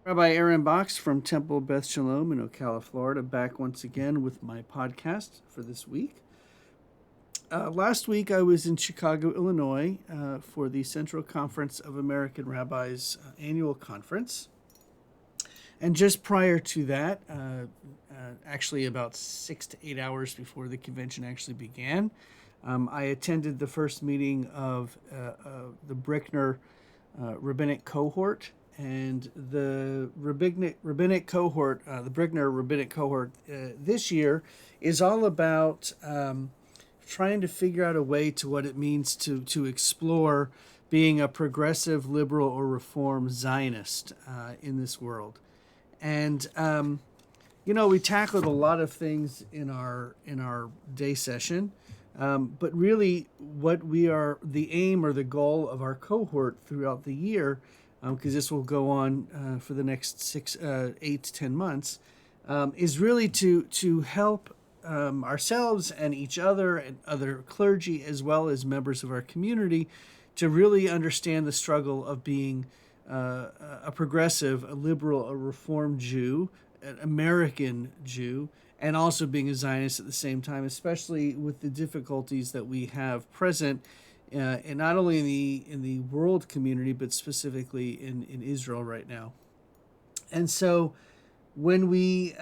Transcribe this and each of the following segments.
Rabbi Aaron Box from Temple Beth Shalom in Ocala, Florida, back once again with my podcast for this week. Last week I was in Chicago, Illinois for the Central Conference of American Rabbis annual conference. And just prior to that, actually about 6 to 8 hours before the convention actually began, I attended the first meeting of the Brickner rabbinic cohort. And the rabbinic cohort, the Brickner rabbinic cohort this year is all about trying to figure out a way to what it means to explore being a progressive, liberal, or reform Zionist in this world. And we tackled a lot of things in our day session, but really, what we are the aim or the goal of our cohort throughout the year, because this will go on for the next 8 to 10 months, is really to help ourselves and each other and other clergy as well as members of our community to really understand the struggle of being a progressive, a liberal, a reformed Jew, an American Jew, and also being a Zionist at the same time, especially with the difficulties that we have present, and not only in the world community, but specifically in Israel right now. And so, when we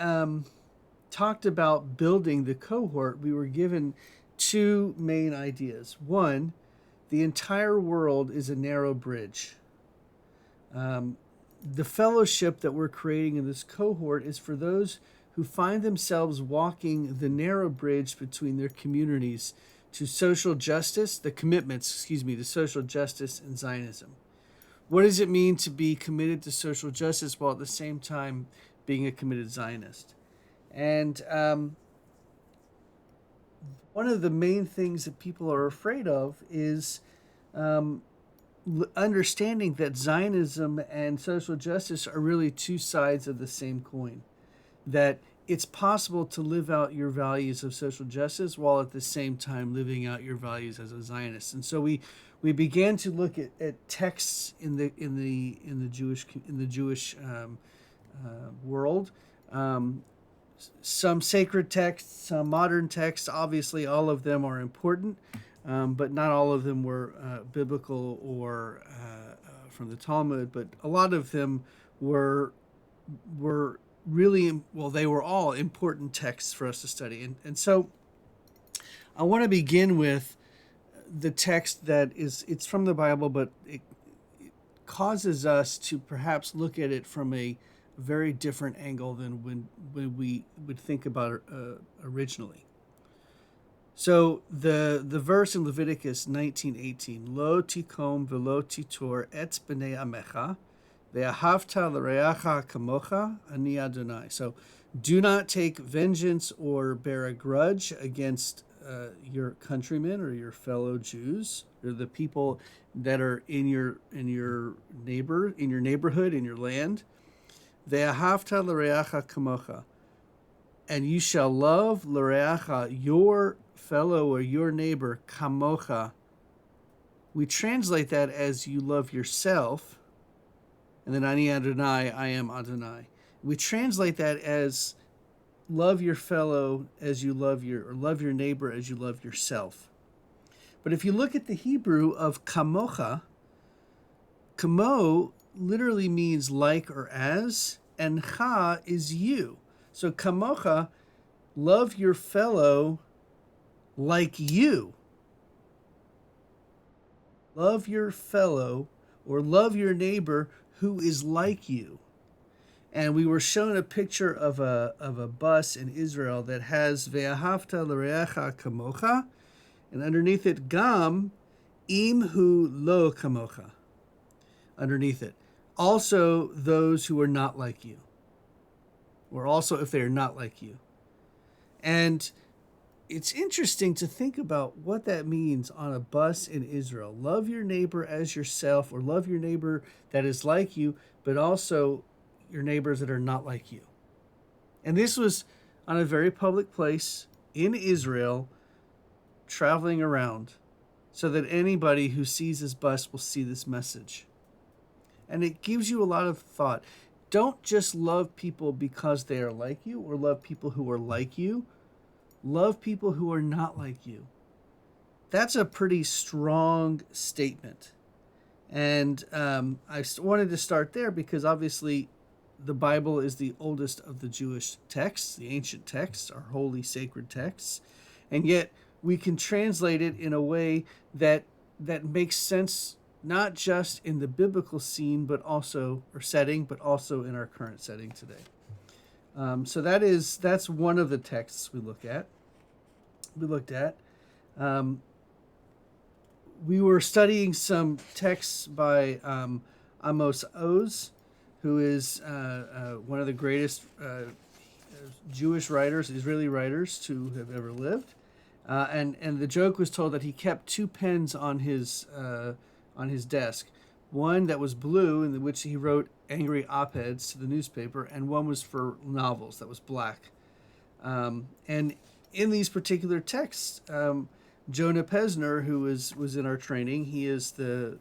talked about building the cohort, we were given two main ideas. One, the entire world is a narrow bridge. The fellowship that we're creating in this cohort is for those who find themselves walking the narrow bridge between their communities to social justice, the commitments, to social justice and Zionism. What does it mean to be committed to social justice while at the same time being a committed Zionist? And one of the main things that people are afraid of is understanding that Zionism and social justice are really two sides of the same coin. That it's possible to live out your values of social justice while at the same time living out your values as a Zionist. And so we began to look at texts in the Jewish world. Some sacred texts, some modern texts. Obviously, all of them are important, but not all of them were biblical or from the Talmud. But a lot of them were really, well, they were all important texts for us to study. And so I want to begin with the text that it's from the Bible, but it causes us to perhaps look at it from a very different angle than when we would think about it originally. So the verse in Leviticus 19:18, Lo tikom velo titor et b'nei amecha, ve'ahavta l'reacha kamocha, ani Adonai. So do not take vengeance or bear a grudge against your countrymen or your fellow Jews, or the people that are in your neighborhood, in your land. Ve'ahavta l'reacha kamocha, and you shall love l'reacha, your fellow or your neighbor, kamocha. We translate that as you love yourself, and then ani Adonai, I am Adonai. We translate that as love your fellow as you love or love your neighbor as you love yourself. But if you look at the Hebrew of kamocha, kamo literally means like or as, and cha is you. So kamocha, love your fellow like you. Love your fellow or love your neighbor who is like you. And we were shown a picture of a bus in Israel that has ve'ahavta l'reacha kamocha, and underneath it gam im hu lo kamocha. Underneath it, also those who are not like you, or also if they are not like you. And it's interesting to think about what that means on a bus in Israel. Love your neighbor as yourself, or love your neighbor that is like you, but also your neighbors that are not like you. And this was on a very public place in Israel, traveling around, so that anybody who sees this bus will see this message. And it gives you a lot of thought. don't just love people because they are like you or love people who are like you. Love people who are not like you. That's a pretty strong statement. And I wanted to start there because obviously the Bible is the oldest of the Jewish texts, the ancient texts, our holy sacred texts. And yet we can translate it in a way that makes sense not just in the biblical scene but also or setting, but also in our current setting today. So that's one of the texts we looked at. We were studying some texts by Amos Oz, who is one of the greatest Jewish writers, Israeli writers to have ever lived. And the joke was told that he kept two pens on his desk, one that was blue in which he wrote angry op-eds to the newspaper, and one was for novels that was black. And in these particular texts, Jonah Pesner, who was in our training, he is the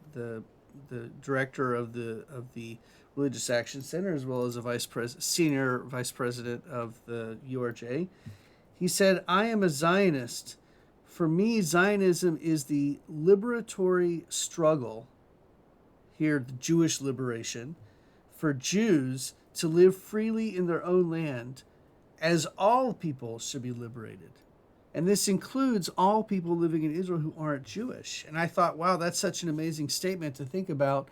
director of the Religious Action Center as well as a senior vice president of the URJ. He said, "I am a Zionist. For me, Zionism is the liberatory struggle, here the Jewish liberation, for Jews to live freely in their own land, as all people should be liberated. And this includes all people living in Israel who aren't Jewish." And I thought, wow, that's such an amazing statement to think about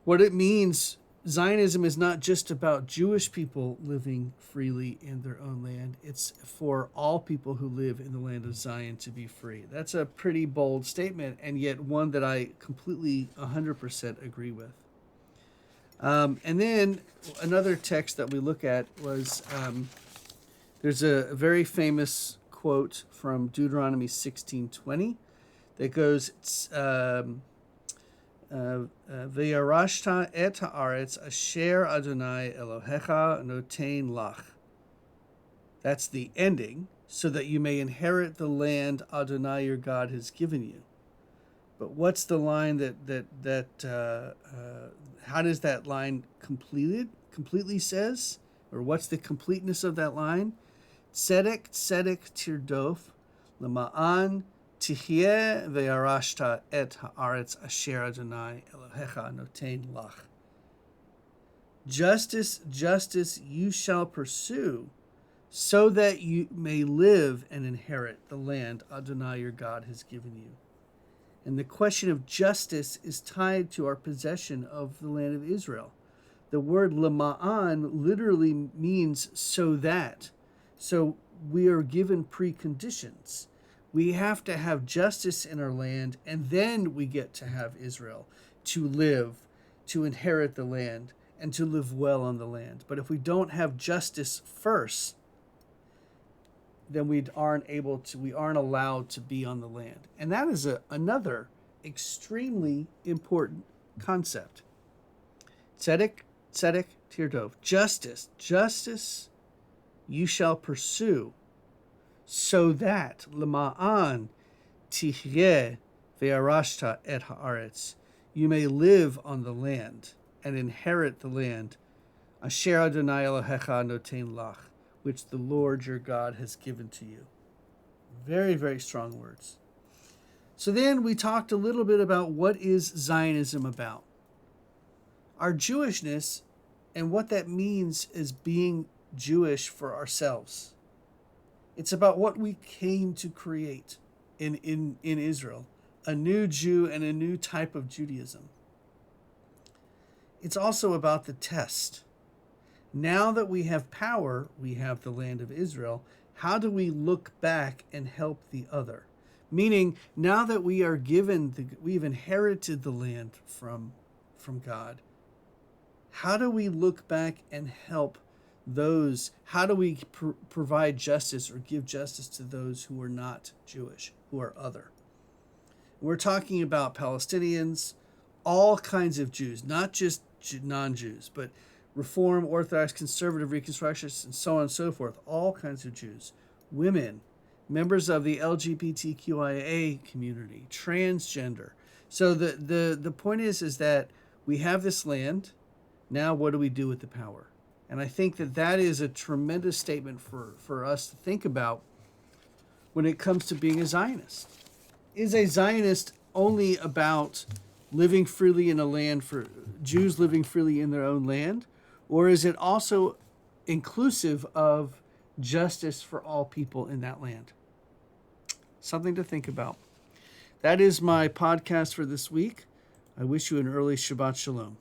what it means. Zionism is not just about Jewish people living freely in their own land. It's for all people who live in the land of Zion to be free. That's a pretty bold statement, and yet one that I completely 100% agree with. And then another text that we look at was, there's a very famous quote from Deuteronomy 16:20 that goes, "V'yarashta et haaretz asher Adonai Elohecha notein lach." That's the ending, so that you may inherit the land Adonai your God has given you. But what's the line how does that line completely says, or what's the completeness of that line? Tzedek tirdof lema'an tihyeh ve'arashta et haaretz asher Adonai Elohecha notein lach. Justice you shall pursue, so that you may live and inherit the land Adonai your God has given you. And the question of justice is tied to our possession of the land of Israel. The word lema'an literally means so that. So we are given preconditions. We have to have justice in our land, and then we get to have Israel, to live, to inherit the land, and to live well on the land. But if we don't have justice first, then we aren't allowed to be on the land. And that is another extremely important concept. Tzedek tirdof. Justice you shall pursue, so that lema'an tihyeh ve'arashta et haaretz, you may live on the land and inherit the land asher Adonai Elohecha notein lach, which the Lord your God has given to you. Very, very strong words. So then we talked a little bit about what is Zionism about. Our Jewishness and what that means is being Jewish for ourselves. It's about what we came to create in Israel, a new Jew and a new type of Judaism. It's also about the test. Now that we have power, we have the land of Israel, how do we look back and help the other? Meaning, now that we are we've inherited the land from God, how do we look back and help those? How do we provide justice or give justice to those who are not Jewish, who are other? We're talking about Palestinians, all kinds of Jews, not just non-Jews, but Reform, Orthodox, Conservative, Reconstructionists, and so on and so forth, all kinds of Jews, women, members of the LGBTQIA community, transgender. So the point is that we have this land, Now, what do we do with the power? And I think that that is a tremendous statement for us to think about when it comes to being a Zionist. Is a Zionist only about living freely in a land for Jews living freely in their own land? Or is it also inclusive of justice for all people in that land? Something to think about. That is my podcast for this week. I wish you an early Shabbat Shalom.